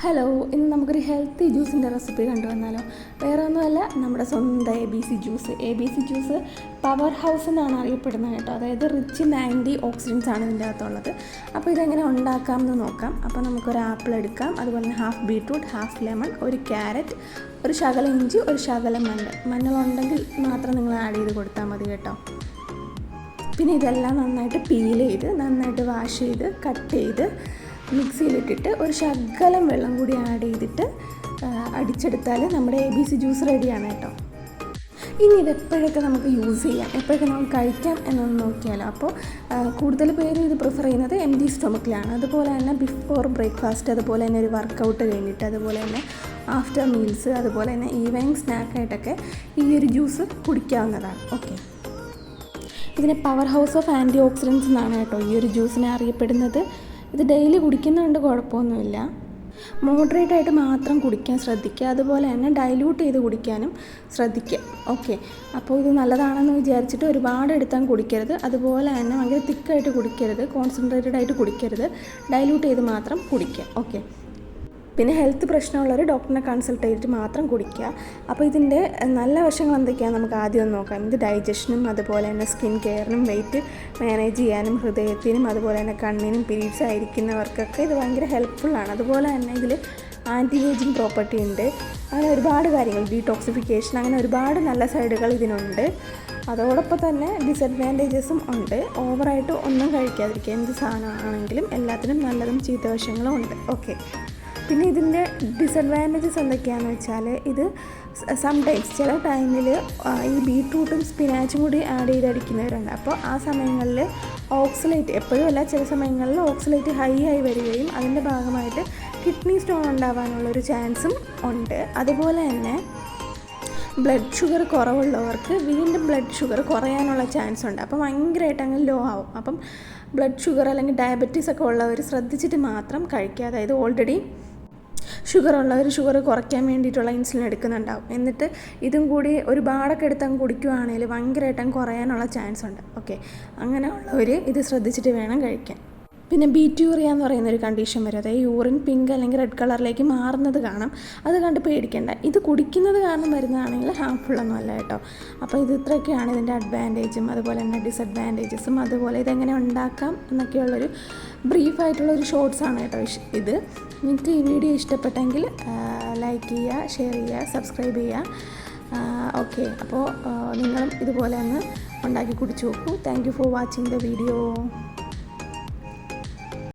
Hello, ഇന്ന് നമുക്കൊരു healthy ജ്യൂസിൻ്റെ recipe കണ്ടുവന്നാലോ. വേറെ ഒന്നുമല്ല, നമ്മുടെ സ്വന്തം ABC juice. ABC juice power house എന്നാണ് അറിയപ്പെടുന്നത് കേട്ടോ. അതായത് റിച്ച് ഇൻ ആൻറ്റി ഓക്സിഡൻസ് ആണ് ഇതിൻ്റെ അകത്തുള്ളത്. അപ്പോൾ ഇതെങ്ങനെ ഉണ്ടാക്കാം എന്ന് നോക്കാം. അപ്പോൾ നമുക്കൊരു ആപ്പിൾ എടുക്കാം, അതുപോലെ തന്നെ ഹാഫ് ബീട്രൂട്ട്, ഹാഫ് ലെമൺ, ഒരു ക്യാരറ്റ്, ഒരു ശകലം ഇഞ്ചി, ഒരു ശകലം മഞ്ഞളുണ്ടെങ്കിൽ മാത്രം നിങ്ങൾ ആഡ് ചെയ്ത് കൊടുത്താൽ മതി കേട്ടോ. പിന്നെ ഇതെല്ലാം നന്നായിട്ട് പീൽ ചെയ്ത് നന്നായിട്ട് വാഷ് ചെയ്ത് കട്ട് ചെയ്ത് മിക്സിയിലിട്ടിട്ട് ഒരു ശകലം വെള്ളം കൂടി ആഡ് ചെയ്തിട്ട് അടിച്ചെടുത്താൽ നമ്മുടെ ABC ജ്യൂസ് റെഡിയാണ് കേട്ടോ. ഇനി ഇതെപ്പോഴൊക്കെ നമുക്ക് യൂസ് ചെയ്യാം, എപ്പോഴൊക്കെ നമുക്ക് കഴിക്കാം എന്നൊന്ന് നോക്കിയാലോ. അപ്പോൾ കൂടുതൽ പേര് ഇത് പ്രിഫർ ചെയ്യുന്നത് എംപ്റ്റി സ്റ്റൊമക്കിലാണ്. അതുപോലെ തന്നെ ബിഫോർ ബ്രേക്ക്ഫാസ്റ്റ്, അതുപോലെ തന്നെ ഒരു വർക്കൗട്ട് കഴിഞ്ഞിട്ട്, അതുപോലെ തന്നെ ആഫ്റ്റർ മീൽസ്, അതുപോലെ തന്നെ ഈവനിങ് സ്നാക്കായിട്ടൊക്കെ ഈ ഒരു ജ്യൂസ് കുടിക്കാവുന്നതാണ്. ഓക്കെ, ഇതിനെ power house of antioxidants എന്നാണ് കേട്ടോ ഈ ഒരു ജ്യൂസിനെ അറിയപ്പെടുന്നത്. ഇത് ഡെയിലി കുടിക്കുന്നതുകൊണ്ട് കുഴപ്പമൊന്നുമില്ല. മോഡറേറ്റ് ആയിട്ട് മാത്രം കുടിക്കാൻ ശ്രദ്ധിക്കുക, അതുപോലെ തന്നെ ഡൈല്യൂട്ട് ചെയ്ത് കുടിക്കാനും ശ്രദ്ധിക്കുക. ഓക്കെ, അപ്പോൾ ഇത് നല്ലതാണെന്ന് വിചാരിച്ചിട്ട് ഒരുപാട് എടുത്താൽ കുടിക്കരുത്, അതുപോലെ തന്നെ ഭയങ്കര തിക്കായിട്ട് കുടിക്കരുത്, കോൺസെൻട്രേറ്റഡ് ആയിട്ട് കുടിക്കരുത്, ഡൈല്യൂട്ട് ചെയ്ത് മാത്രം കുടിക്കുക. ഓക്കെ, പിന്നെ ഹെൽത്ത് പ്രശ്നമുള്ളവർ ഡോക്ടറിനെ കൺസൾട്ട് ചെയ്തിട്ട് മാത്രം കുടിക്കുക. അപ്പോൾ ഇതിൻ്റെ നല്ല വശങ്ങൾ എന്തൊക്കെയാണ് നമുക്ക് ആദ്യം ഒന്ന് നോക്കാം. ഇത് ഡൈജഷനും അതുപോലെ തന്നെ സ്കിൻ കെയറിനും വെയിറ്റ് മാനേജ് ചെയ്യാനും ഹൃദയത്തിനും അതുപോലെ തന്നെ കണ്ണിനും പീരീഡ്സ് ആയിരിക്കുന്നവർക്കൊക്കെ ഇത് ഭയങ്കര ഹെൽപ്ഫുള്ളാണ്. അതുപോലെ തന്നെ ഇതിൽ ആൻറ്റി ഏജിങ് പ്രോപ്പർട്ടി ഉണ്ട്. അങ്ങനെ ഒരുപാട് കാര്യങ്ങൾ, ഡീടോക്സിഫിക്കേഷൻ, അങ്ങനെ ഒരുപാട് നല്ല സൈഡുകൾ ഇതിനുണ്ട്. അതോടൊപ്പം തന്നെ ഡിസഡ്വാൻറ്റേജസും ഉണ്ട്. ഓവറായിട്ട് ഒന്നും കഴിക്കാതിരിക്കുക, എന്ത് സാധനമാണെങ്കിലും എല്ലാത്തിനും നല്ലതും ചീത്തവശങ്ങളും ഉണ്ട്. ഓക്കെ, പിന്നെ ഇതിൻ്റെ ഡിസഡ്വാൻറ്റേജസ് എന്തൊക്കെയാണെന്ന് വെച്ചാൽ ഇത് സംടൈംസ് ചില ടൈമിൽ ഈ ബീട്രൂട്ടും സ്പിനാച്ചും കൂടി ആഡ് ചെയ്തടിക്കുന്നവരുണ്ട്. അപ്പോൾ ആ സമയങ്ങളിൽ ഓക്സലേറ്റ്, എപ്പോഴും അല്ല, ചില സമയങ്ങളിൽ ഓക്സലേറ്റ് ഹൈ ആയി വരികയും അതിൻ്റെ ഭാഗമായിട്ട് കിഡ്നി സ്റ്റോൺ ഉണ്ടാവാനുള്ളൊരു ചാൻസും ഉണ്ട്. അതുപോലെ തന്നെ ബ്ലഡ് ഷുഗർ കുറവുള്ളവർക്ക് വീണ്ടും ബ്ലഡ് ഷുഗർ കുറയാനുള്ള ചാൻസ് ഉണ്ട്. അപ്പോൾ ഭയങ്കരമായിട്ട് അങ്ങ് ലോ ആവും. അപ്പം ബ്ലഡ് ഷുഗർ അല്ലെങ്കിൽ ഡയബറ്റീസ് ഒക്കെ ഉള്ളവർ ശ്രദ്ധിച്ചിട്ട് മാത്രം കഴിക്കുക. അതായത് ഓൾറെഡി ഷുഗർ ഉള്ളവർ ഷുഗർ കുറയ്ക്കാൻ വേണ്ടിയിട്ടുള്ള ഇൻസുലിൻ എടുക്കുന്നുണ്ടാവും. എന്നിട്ട് ഇതും കൂടി ഒരുപാടൊക്കെ എടുത്തങ്ങ് കുടിക്കുകയാണെങ്കിൽ ഭയങ്കരമായിട്ട് കുറയാനുള്ള ചാൻസ് ഉണ്ട്. ഓക്കെ, അങ്ങനെയുള്ളവർ ഇത് ശ്രദ്ധിച്ചിട്ട് വേണം കഴിക്കാൻ. പിന്നെ ബീറ്റ്യൂറിയ എന്ന് പറയുന്നൊരു കണ്ടീഷൻ വരും. അതായത് യൂറിൻ പിങ്ക് അല്ലെങ്കിൽ റെഡ് കളറിലേക്ക് മാറുന്നത് കാണാം. അത് കണ്ട് പേടിക്കേണ്ട. ഇത് കുടിക്കുന്നത് കാരണം വരുന്നതാണെങ്കിൽ ഹാംഫുള്ളൊന്നും അല്ല കേട്ടോ. അപ്പോൾ ഇത് ഇത്രയൊക്കെയാണ് ഇതിൻ്റെ അഡ്വാൻറ്റേജും അതുപോലെ തന്നെ ഡിസഡ്വാൻറ്റേജസും, അതുപോലെ ഇതെങ്ങനെ ഉണ്ടാക്കാം എന്നൊക്കെയുള്ളൊരു ബ്രീഫായിട്ടുള്ളൊരു ഷോർട്സാണ് കേട്ടോ ഇത്. നിങ്ങൾക്ക് ഈ വീഡിയോ ഇഷ്ടപ്പെട്ടെങ്കിൽ ലൈക്ക് ചെയ്യുക, ഷെയർ ചെയ്യുക, സബ്സ്ക്രൈബ് ചെയ്യുക. ഓക്കെ, അപ്പോൾ നിങ്ങളും ഇതുപോലെ ഒന്ന് ഉണ്ടാക്കി കുടിച്ചു നോക്കൂ. Thank you for watching the video.